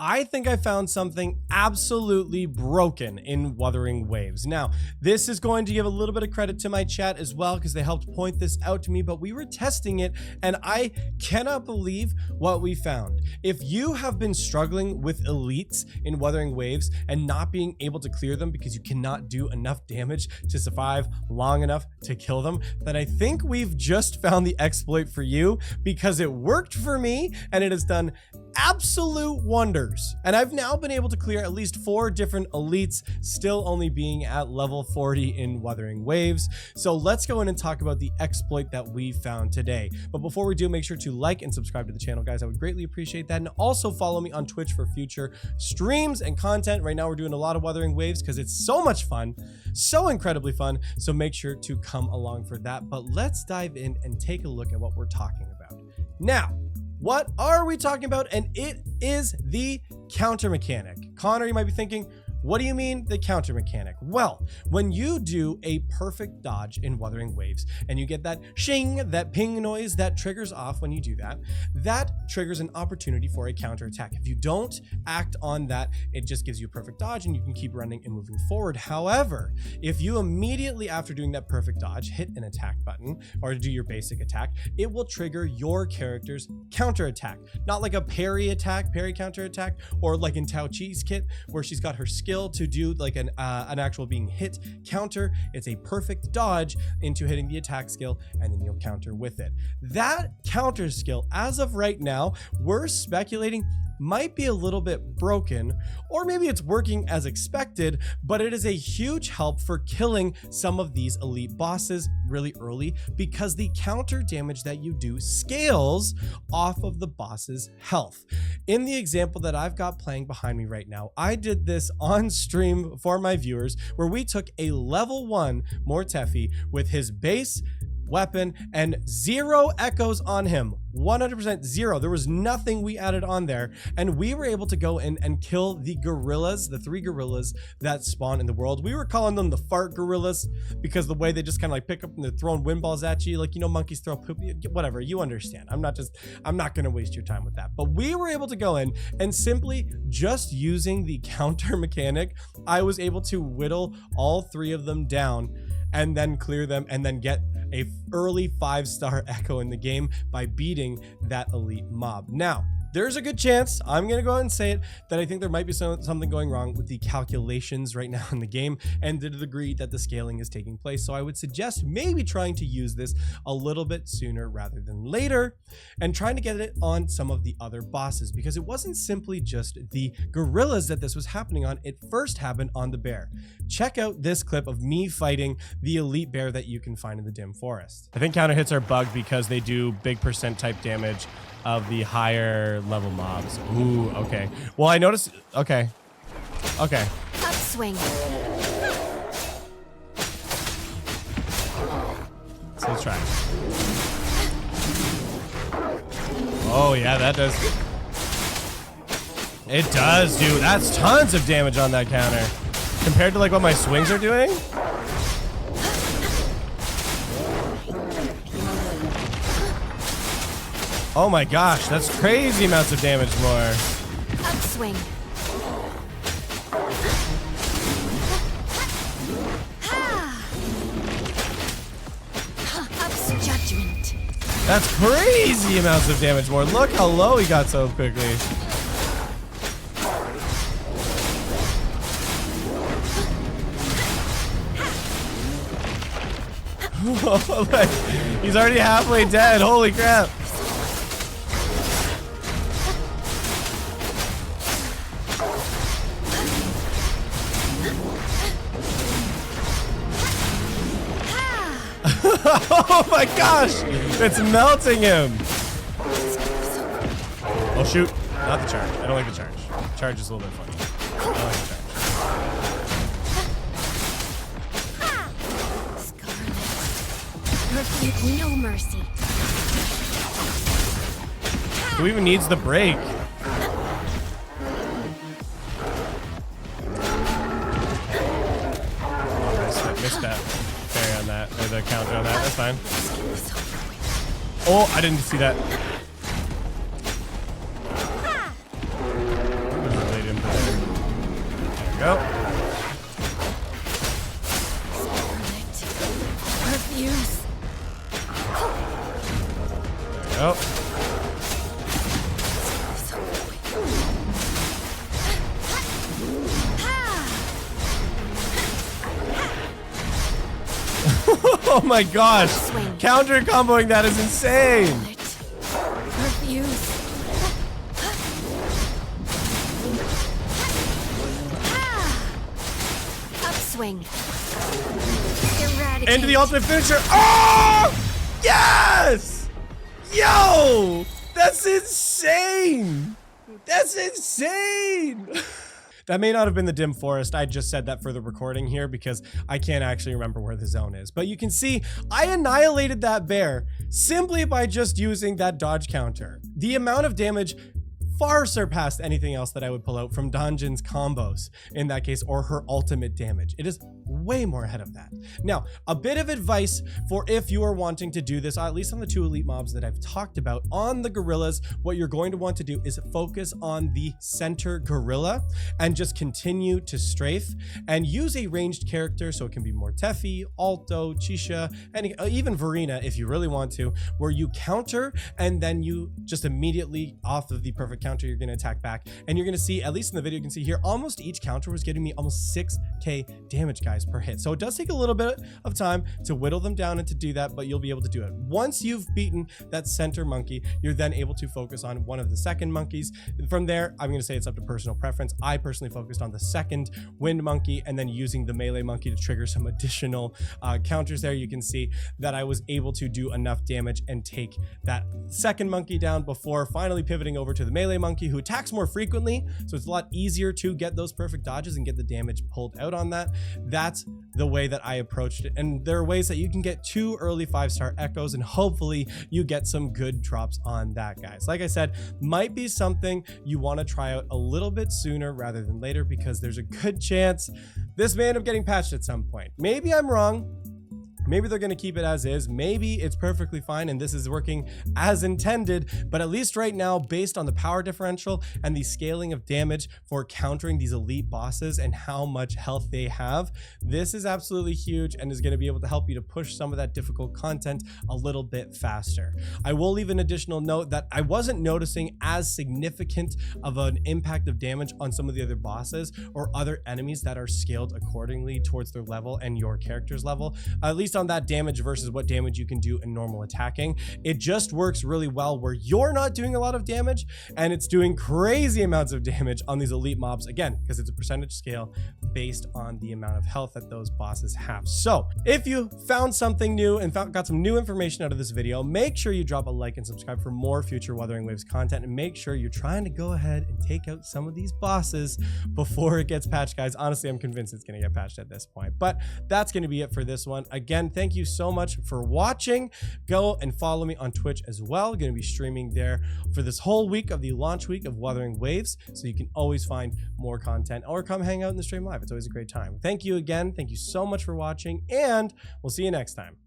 I think I found something absolutely broken in Wuthering Waves. Now, this is going to give a little bit of credit to my chat as well because they helped point this out to me, but we were testing it and I cannot believe what we found. If you have been struggling with elites in Wuthering Waves and not being able to clear them because you cannot do enough damage to survive long enough to kill them, then I think we've just found the exploit for you because it worked for me and it has done absolute wonders. And I've now been able to clear at least 4 different elites, still only being at level 40 in Wuthering Waves. So let's go in and talk about the exploit that we found today. But before we do, make sure to like and subscribe to the channel, guys. I would greatly appreciate that. And also follow me on Twitch for future streams and content. Right now we're doing a lot of Wuthering Waves because it's so much fun, so incredibly fun. So make sure to come along for that. But let's dive in and take a look at what we're talking about. Now, what are we talking about? And it is the counter mechanic. Connor, you might be thinking, what do you mean the counter mechanic? Well, when you do a perfect dodge in Wuthering Waves and you get that shing, that ping noise that triggers off when you do that, that triggers an opportunity for a counter attack. If you don't act on that, it just gives you a perfect dodge and you can keep running and moving forward. However, if you immediately after doing that perfect dodge, hit an attack button or do your basic attack, it will trigger your character's counter attack. Not like a parry attack, parry counter attack, or like in Tao Chi's kit where she's got her skill to do like an actual being hit counter. It's a perfect dodge into hitting the attack skill and then you'll counter with it. That counter skill, as of right now, we're speculating might be a little bit broken, or maybe it's working as expected, but it is a huge help for killing some of these elite bosses really early because the counter damage that you do scales off of the boss's health. In the example that I've got playing behind me right now, I did this on stream for my viewers where we took a level 1 Mortefi with his base weapon and 0 echoes on him, 100% 0. There was nothing we added on there, and we were able to go in and kill the gorillas, the 3 gorillas that spawn in the world. We were calling them the fart gorillas because the way they just kind of like pick up and they're throwing wind balls at you, like, you know, monkeys throw poop, whatever, you understand. I'm not gonna waste your time with that. But we were able to go in and simply just using the counter mechanic, I was able to whittle all 3 of them down and then clear them and then get a early 5-star echo in the game by beating that elite mob. Now, there's a good chance, I'm gonna go ahead and say it, that I think there might be something going wrong with the calculations right now in the game and the degree that the scaling is taking place. So I would suggest maybe trying to use this a little bit sooner rather than later and trying to get it on some of the other bosses, because it wasn't simply just the gorillas that this was happening on. It first happened on the bear. Check out this clip of me fighting the elite bear that you can find in the dim forest. I think counter hits are bugged because they do big percent type damage of the higher level mobs. Ooh, okay. Well, I noticed, okay. Upswing. So let's try. Oh yeah, that does. It does, dude. That's tons of damage on that counter. Compared to like what my swings are doing. Oh my gosh, that's crazy amounts of damage more. Upswing. Up's judgment. That's crazy amounts of damage more. Look how low he got so quickly. Like, he's already halfway dead. Holy crap. Oh my gosh! It's melting him! Oh shoot. Not the charge. I don't like the charge. Charge is a little bit funny. I don't like the charge. Scarlet. No mercy. Who even needs the break? Oh, missed that. Parry on that. Or the counter on that. That's fine. Oh, I didn't see that. go. Refuse. Go. Oh my gosh. Counter comboing that is insane. Refuse. Upswing. Eradicate. Into the ultimate finisher. Oh! Yes! Yo! That's insane! That's insane! That may not have been the dim forest. I just said that for the recording here because I can't actually remember where the zone is. But you can see I annihilated that bear simply by just using that dodge counter. The amount of damage far surpassed anything else that I would pull out from Donjin's combos in that case, or her ultimate damage. It is way more ahead of that. Now, a bit of advice for if you are wanting to do this, at least on the 2 elite mobs that I've talked about, on the gorillas, what you're going to want to do is focus on the center gorilla and just continue to strafe and use a ranged character, so it can be more Tefi, Alto, Chisha, and even Verena if you really want to, where you counter and then you just immediately off of the perfect counter, you're going to attack back. And you're going to see, at least in the video, you can see here, almost each counter was getting me almost 6k damage, guys, per hit. So it does take a little bit of time to whittle them down and to do that, but you'll be able to do it. Once you've beaten that center monkey, you're then able to focus on one of the second monkeys. From there, I'm going to say it's up to personal preference. I personally focused on the second wind monkey and then using the melee monkey to trigger some additional counters there. You can see that I was able to do enough damage and take that second monkey down before finally pivoting over to the melee monkey, who attacks more frequently, so it's a lot easier to get those perfect dodges and get the damage pulled out on that. That's the way that I approached it, and there are ways that you can get 2 early 5-star echoes, and hopefully you get some good drops on that, guys. Like I said, might be something you want to try out a little bit sooner rather than later, because there's a good chance this may end up getting patched at some point. Maybe I'm wrong. Maybe they're going to keep it as is. Maybe it's perfectly fine and this is working as intended. But at least right now, based on the power differential and the scaling of damage for countering these elite bosses and how much health they have, this is absolutely huge and is going to be able to help you to push some of that difficult content a little bit faster. I will leave an additional note that I wasn't noticing as significant of an impact of damage on some of the other bosses or other enemies that are scaled accordingly towards their level and your character's level, at least on that damage versus what damage you can do in normal attacking. It just works really well where you're not doing a lot of damage and it's doing crazy amounts of damage on these elite mobs, again, because it's a percentage scale based on the amount of health that those bosses have. So if you found something new and got some new information out of this video, make sure you drop a like and subscribe for more future Wuthering Waves content, and make sure you're trying to go ahead and take out some of these bosses before it gets patched, guys. Honestly, I'm convinced it's going to get patched at this point, but that's going to be it for this one. Again, thank you so much for watching. Go and follow me on Twitch as well. Going to be streaming there for this whole week of the launch week of Wuthering Waves, so you can always find more content or come hang out in the stream live. It's always a great time. Thank you again. Thank you so much for watching, and we'll see you next time.